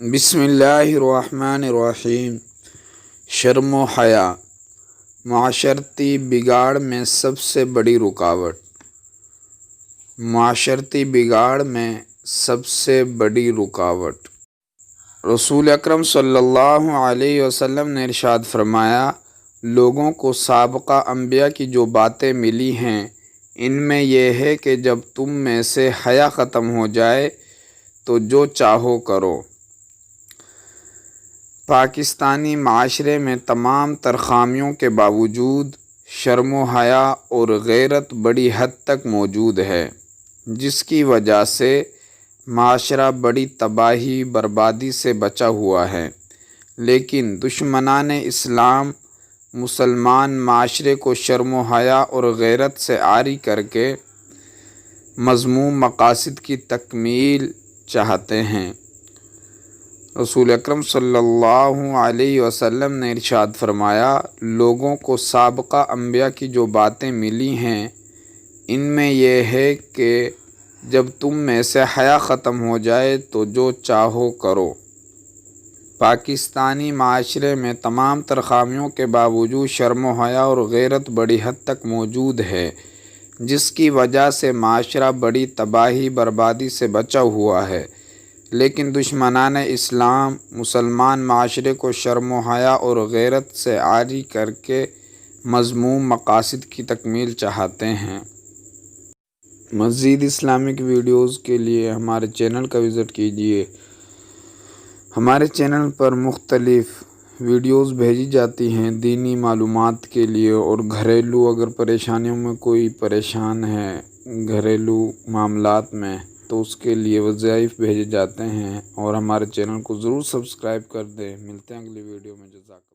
بسم اللہ الرحمن الرحیم۔ شرم و حیا معاشرتی بگاڑ میں سب سے بڑی رکاوٹ۔ معاشرتی بگاڑ میں سب سے بڑی رکاوٹ۔ رسول اکرم صلی اللہ علیہ وسلم نے ارشاد فرمایا، لوگوں کو سابقہ انبیاء کی جو باتیں ملی ہیں ان میں یہ ہے کہ جب تم میں سے حیا ختم ہو جائے تو جو چاہو کرو۔ پاکستانی معاشرے میں تمام تر خامیوں کے باوجود شرم و حیا اور غیرت بڑی حد تک موجود ہے، جس کی وجہ سے معاشرہ بڑی تباہی بربادی سے بچا ہوا ہے۔ لیکن دشمنان اسلام مسلمان معاشرے کو شرم و حیا اور غیرت سے عاری کر کے مذموم مقاصد کی تکمیل چاہتے ہیں۔ رسول اکرم صلی اللہ علیہ وسلم نے ارشاد فرمایا، لوگوں کو سابقہ انبیاء کی جو باتیں ملی ہیں ان میں یہ ہے کہ جب تم میں سے حیا ختم ہو جائے تو جو چاہو کرو۔ پاکستانی معاشرے میں تمام تر خامیوں کے باوجود شرم و حیا اور غیرت بڑی حد تک موجود ہے، جس کی وجہ سے معاشرہ بڑی تباہی بربادی سے بچا ہوا ہے۔ لیکن دشمنان اسلام مسلمان معاشرے کو شرم و حیا اور غیرت سے عاری کر کے مذموم مقاصد کی تکمیل چاہتے ہیں۔ مزید اسلامک ویڈیوز کے لیے ہمارے چینل کا وزٹ کیجیے۔ ہمارے چینل پر مختلف ویڈیوز بھیجی جاتی ہیں دینی معلومات کے لیے، اور گھریلو اگر پریشانیوں میں کوئی پریشان ہے گھریلو معاملات میں تو اس کے لیے وظائف بھیجے جاتے ہیں، اور ہمارے چینل کو ضرور سبسکرائب کر دیں۔ ملتے ہیں اگلی ویڈیو میں۔ جزاک اللہ۔